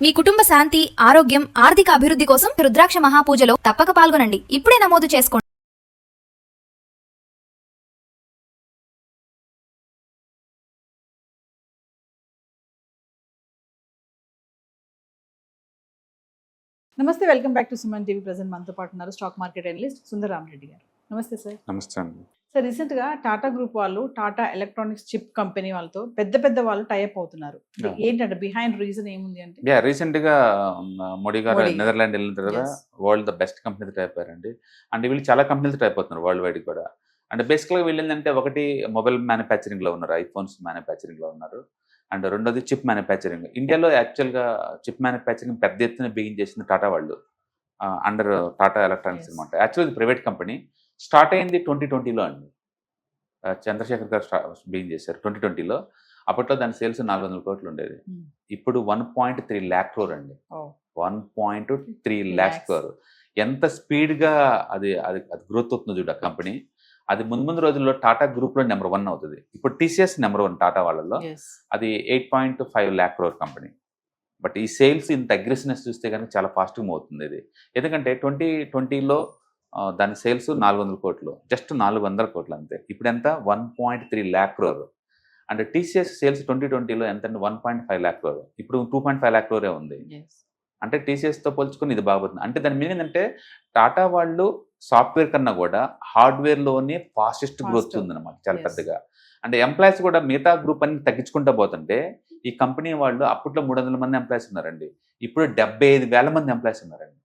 మీ కుటుంబ శాంతి, ఆరోగ్యం, ఆర్థిక అభివృద్ధి కోసం రుద్రాక్ష మహాపూజలో తప్పక పాల్గొనండి. ఇప్పుడే నమోదు చేసుకోండి. నమస్తే, welcome back to Suman TV. Present మనతో పాటు ఉన్నారు స్టాక్ మార్కెట్ అనలిస్ట్ సుందరరామరెడ్డి గారు. నమస్తే సార్. నమస్తే అండి. సార్, రీసెంట్గా టాటా గ్రూప్ వాళ్ళు టాటా ఎలక్ట్రానిక్స్ చిప్ కంపెనీ వాళ్ళతో పెద్ద వాళ్ళు టైఅప్ అవుతున్నారు. ఏంటంటే బిహైండ్ రీజన్ ఏముంది అంటే రీసెంట్ గా మోడీ గారు మోడీ. నెదర్లాండ్ వెళ్ళిన తర్వాత Yes. వరల్డ్ ద బెస్ట్ కంపెనీతో టైప్ అయ్యారండి. అండ్ వీళ్ళు చాలా కంపెనీలతో టైప్ అవుతున్నారు వరల్డ్ వైడ్ కూడా. అంటే బేసిక్గా వీళ్ళు ఏంటంటే ఒకటి మొబైల్ మ్యానుఫ్యాక్చరింగ్ లో ఉన్నారు, ఐఫోన్స్ మ్యానుఫ్యాక్చరింగ్ లో ఉన్నారు. అండ్ రెండోది చిప్ మ్యానుఫ్యాక్చరింగ్. ఇండియాలో యాక్చువల్గా చిప్ మ్యానుఫ్యాక్చరింగ్ పెద్ద ఎత్తున బిగిన్ చేసింది టాటా వాళ్ళు, అండర్ టాటా ఎలక్ట్రానిక్స్ Yes. అనమాట. యాక్చువల్లీ ప్రైవేట్ కంపెనీ స్టార్ట్ అయింది 2020లో అండి. చంద్రశేఖర్ గారు బిగిన్ చేశారు 2020లో. అప్పట్లో దాని సేల్స్ 400 కోట్లు ఉండేది. Hmm. ఇప్పుడు 1.3 lakh crore అండి. 1.3 lakhs crore. ఎంత స్పీడ్గా అది అది అది గ్రోత్ అవుతుందో చూడ కంపెనీ. అది ముందు రోజుల్లో టాటా గ్రూప్లో నెంబర్ 1 అవుతుంది. ఇప్పుడు టీసీఎస్ నెంబర్ 1 టాటా వాళ్ళలో. అది 8.5 lakh crore కంపెనీ. బట్ ఈ సేల్స్ ఇంత అగ్రెసివ్నెస్ చూస్తే కనుక చాలా ఫాస్ట్గా మూవ్ అవుతుంది ఇది. ఎందుకంటే 2020లో దాని సేల్స్ 400 కోట్లు, జస్ట్ 400 కోట్లు అంతే. ఇప్పుడు ఎంత 1.3 lakh crore. అంటే టీసీఎస్ సేల్స్ 2020లో ఎంత అంటే 1.5 lakh crore, ఇప్పుడు 2.5 lakh crore ఉంది. అంటే టీసీఎస్తో పోల్చుకొని ఇది బాగుంది. అంటే దాని మీనింగ్ ఏంటంటే టాటా వాళ్ళు సాఫ్ట్వేర్ కన్నా కూడా హార్డ్వేర్లోనే ఫాస్టెస్ట్ గ్రోత్ ఉందన్నమాట, చాలా Yes. పెద్దగా. అంటే ఎంప్లాయీస్ కూడా మిగతా గ్రూప్ అన్ని తగ్గించుకుంటూ పోతుంటే ఈ కంపెనీ వాళ్ళు అప్పట్లో 300 మంది ఎంప్లాయీస్ ఉన్నారండి, ఇప్పుడు 75,000 మంది ఎంప్లాయీస్ ఉన్నారండి.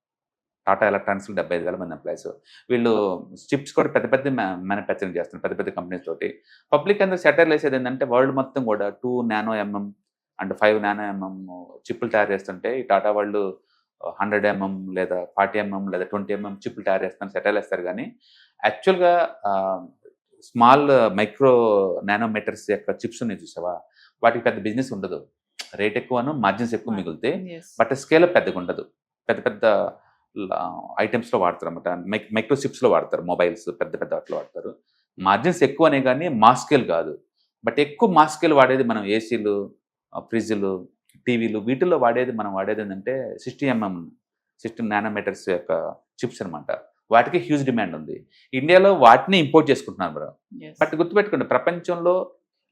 టాటా ఎలక్ట్రానిక్స్లో 75,000 మంది ఎంప్లాయీస్. వీళ్ళు చిప్స్ కూడా పెద్ద మ్యానుఫ్యాక్చరింగ్ చేస్తున్నారు పెద్ద కంపెనీస్ తోటి. పబ్లిక్ అందరూ సెటర్లు వేసేది ఏంటంటే వరల్డ్ మొత్తం కూడా 2 nm అండ్ 5 nm చిప్పులు తయారు చేస్తుంటే ఈ టాటా వాళ్ళు 100 mm లేదా 40 mm లేదా 20 mm చిప్పులు తయారు చేస్తాను సెటర్లు వేస్తారు. కానీ యాక్చువల్గా స్మాల్ మైక్రో నానోమీటర్స్ యొక్క చిప్స్ ఉన్నాయి చూసావా, వాటికి పెద్ద బిజినెస్ ఉండదు. రేట్ ఎక్కువను, మార్జిన్స్ ఎక్కువ మిగులుతాయి. బట్ స్కేల్ పెద్దగా ఉండదు. పెద్ద ఐటమ్స్లో వాడతారు అనమాట. మైక్రో చిప్స్లో వాడతారు, మొబైల్స్ పెద్ద వాటిలో వాడతారు. మార్జిన్స్ ఎక్కువనే కానీ మాస్ స్కేల్ కాదు. బట్ ఎక్కువ మాస్ స్కేల్ వాడేది మనం ఏసీలు, ఫ్రిడ్జ్లు, టీవీలు, వీటిల్లో మనం వాడేది ఏంటంటే 60 nanometers యొక్క చిప్స్ అనమాట. వాటికి హ్యూజ్ డిమాండ్ ఉంది. ఇండియాలో వాటిని ఇంపోర్ట్ చేసుకుంటున్నారు బ్రో. బట్ గుర్తుపెట్టుకోండి, ప్రపంచంలో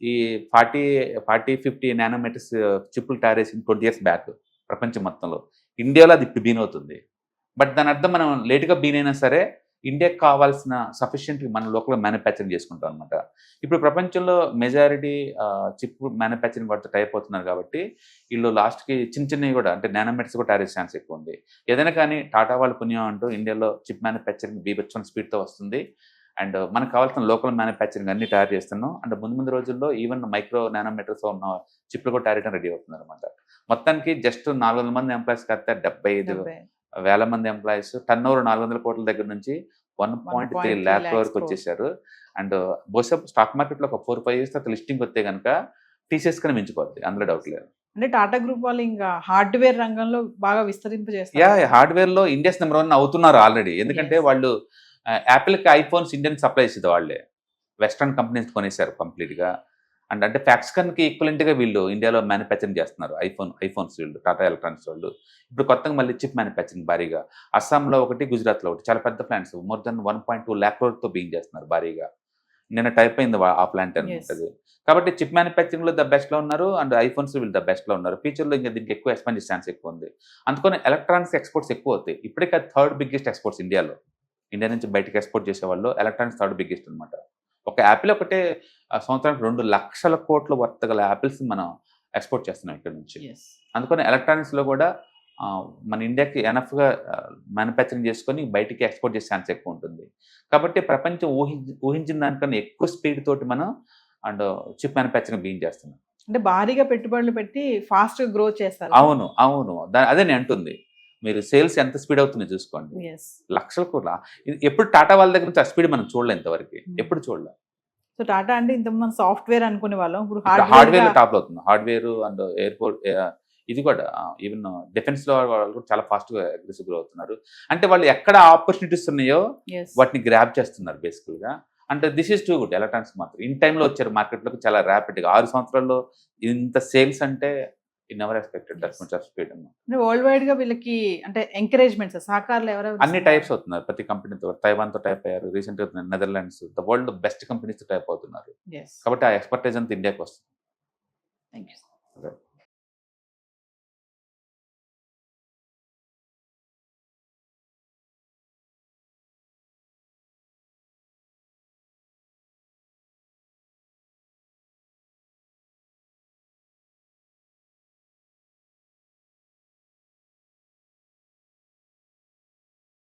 ఈ 40-50 nanometers చిప్పులు తయారు చేసిన 20 years బ్యాక్ ప్రపంచం మొత్తంలో. ఇండియాలో అది ఇప్పుడు బీన్ అవుతుంది. బట్ దాని అర్థం మనం లేట్గా బీన్ అయినా సరే ఇండియాకి కావాల్సిన సఫిషియెంట్ మనం లోకల్గా మ్యానుఫ్యాక్చరింగ్ చేసుకుంటాం అనమాట. ఇప్పుడు ప్రపంచంలో మెజారిటీ చిప్ మ్యానుఫ్యాక్చరింగ్ వాటితో టైప్ అవుతున్నారు కాబట్టి వీళ్ళు లాస్ట్కి చిన్నవి కూడా అంటే నానోమీటర్స్ కూడా తయారు చేసే ఛాన్స్ ఎక్కువ ఉంది. ఏదైనా కానీ టాటా వాళ్ళ పుణ్యం అంటూ ఇండియాలో చిప్ మ్యానుఫ్యాక్చరింగ్ బీభత్సమైన స్పీడ్తో వస్తుంది. అండ్ మనకు కావాల్సిన లోకల్ మ్యానుఫ్యాక్చరింగ్ అన్ని తయారు చేస్తున్నాం. అండ్ ముందు రోజుల్లో ఈవెన్ మైక్రో నానోమీటర్స్ ఉన్న చిప్లు కూడా తయారు చేయడం రెడీ అవుతున్నారు అనమాట. మొత్తానికి జస్ట్ 400 మంది ఎంప్లాయీస్ కాస్తే 75,000 మంది ఎంప్లాయీస్, టర్న్ ఓవర్ 400 కోట్ల దగ్గర నుంచి 1.3 lakh crore వచ్చేసారు. అండ్ బహుశా స్టాక్ మార్కెట్లో ఒక 4-5 years తర్వాత లిస్టింగ్ వస్తే కనుక టీసీఎస్ కన్నా మించిపోద్ది, అందులో డౌట్ లేదు. అంటే టాటా గ్రూప్ వాళ్ళు ఇంకా హార్డ్వేర్ రంగంలో బాగా విస్తరింపజేస్తారు. హార్డ్వేర్లో ఇండియాస్ నెంబర్ 1 అవుతున్నారు ఆల్రెడీ. ఎందుకంటే Yes. వాళ్ళు యాపిల్కి ఐఫోన్స్ ఇండియన్ సప్లై చేసేది వాళ్ళే, వెస్ట్రన్ కంపెనీస్ కొనేసారు కంప్లీట్గా. అండ్ అంటే ఫ్యాక్స్కాన్కి ఈక్వలెంట్గా వీళ్ళు ఇండియాలో మ్యానుఫ్యాక్చరింగ్ చేస్తున్నారు ఐఫోన్స్ వీళ్ళు, టాటా ఎలక్ట్రానిక్స్ వాళ్ళు. ఇప్పుడు కొత్తగా మళ్ళీ చిప్ మ్యానుఫ్యాక్చరింగ్ భారీగా అస్సాంలో ఒకటి, గుజరాత్లో ఒకటి, చాలా పెద్ద plants, more than 1.2 lakh crore begging చేస్తున్నారు భారీగా. నిన్న టైప్ అయింది ఆ ప్లాంట్ అనుకుంటుంది. కాబట్టి చిప్ మ్యానుఫ్యాక్చరింగ్లో ద బెస్ట్లో ఉన్నారు. అండ్ ఐఫోన్స్ వీళ్ళు ద బెస్ట్లో ఉన్నారు. ఫ్యూచర్లో ఇంకా దీనికి ఎక్కువ ఎక్స్పాండ్ చేసే ఛాన్స్ ఎక్కువ ఉంది. అందుకని ఎలక్ట్రానిక్స్ ఎక్స్పోర్ట్స్ ఎక్కువ అవుతాయి. ఇప్పటికే 3rd biggest ఎక్స్పోర్ట్స్ ఇండియాలో. ఇండియా నుంచి బయటకు ఎక్స్పోర్ట్ చేసేవాళ్ళు ఎలక్ట్రానిక్స్ 3rd biggest అనమాట. ఒక యాపిల్ ఒకటే సంవత్సరానికి 2 లక్షల కోట్ల వర్త్ గల యాపిల్స్ మనం ఎక్స్పోర్ట్ చేస్తున్నాం ఇక్కడ నుంచి. అందుకని ఎలక్ట్రానిక్స్లో కూడా మన ఇండియాకి ఎనఫ్గా మ్యానుఫ్యాక్చరింగ్ చేసుకొని బయటికి ఎక్స్పోర్ట్ చేసే ఛాన్స్ ఎక్కువ ఉంటుంది. కాబట్టి ప్రపంచం ఊహించిన దానికన్నా ఎక్కువ స్పీడ్ తోటి మనం అండ్ చిప్ మ్యానుఫ్యాక్చరింగ్ బిగిన్ చేస్తున్నాం. అంటే భారీగా పెట్టుబడులు పెట్టి ఫాస్ట్ గా గ్రో చేస్తారు. అవును, అదే నేను అంటుంది. మీరు సేల్స్ ఎంత స్పీడ్ అవుతుందో చూసుకోండి. లక్షల కోట్ల ఎప్పుడు టాటా వాళ్ళ దగ్గర నుంచి ఆ స్పీడ్ మనం చూడలేదు ఇంతవరకు, ఎప్పుడు చూడలేదు. సో టాటా అంటే ఇంత మనం సాఫ్ట్వేర్ అనుకునే వాళ్ళం, ఇప్పుడు హార్డ్వేర్ టాప్ అవుతుంది. హార్డ్వేర్ అండ్ ఎయిర్పోర్ట్, ఇది కూడా ఈవెన్ డిఫెన్స్ లో వాళ్ళు కూడా చాలా ఫాస్ట్ గా అగ్రెసివ్ గ్రో అవుతున్నారు. అంటే వాళ్ళు ఎక్కడ ఆపర్చునిటీస్ ఉన్నాయో వాటిని గ్రాబ్ చేస్తున్నారు బేసికల్ గా. అంటే this is too good. Electronics మాత్రం ఇన్ టైంలో వచ్చారు మార్కెట్లోకి చాలా ర్యాపిడ్గా. 6 సంవత్సరాల్లో ఇంత సేల్స్ అంటే in ever expected that Yes. Much of speed అన్నమాట. అంటే వరల్డ్ వైడ్ గా వీళ్ళకి అంటే ఎంకరేజ్మెంట్స్ సహకారాలు ఎవరెవరు అన్ని టైప్స్ అవుతున్నారు ప్రతి కంపెనీతో. తైవాన్తో టైప్ అయ్యారు, రీసెంట్ గా Netherlands, the world best companies type అవుతున్నారు. ఎస్ కాబట్టి ఆ ఎక్స్పర్టైజ్ అంతా ఇండియాకి వస్తుంది. Thank you Okay.